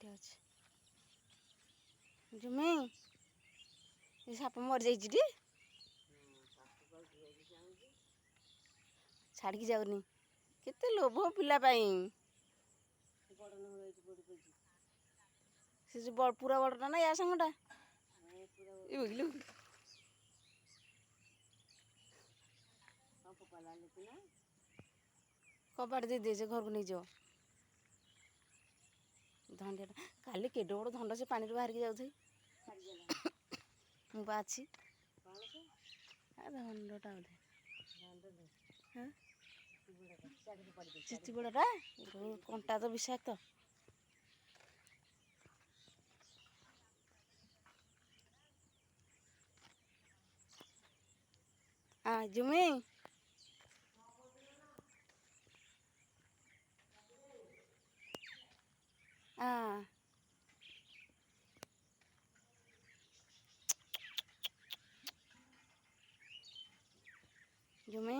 ଏଠି ଅଛି ଜୁମି ଏ ସାପ ମରିଯାଇଛି ଟି ଛାଡ଼ିକି ଯାଉନି କେତେ ଲୋଭ ପିଲା ପାଇଁ ସେ ଯେଉଁ ପୁରା ବଡ଼ଟା ନା ୟା ସାଙ୍ଗଟା ବୁଝିଲୁ କବାଟ ଦେଇଦିଏ ସେ ଘରକୁ ନେଇଯିବ ଧଣ୍ଡିଆଟା କାଲି କେଡ଼େ ବଡ଼ ଧଣ୍ଡ ସେ ପାଣିରୁ ବାହାରିକି ଯାଉଥାଏ ମୁଁ ବା ଅଛି ଧଣ୍ଡଟା ବୋଧେ ଚିଚିବଡ଼ଟା କଣ୍ଟା ତ ବିଷାକ୍ତ ଜୁମି ଜୁମି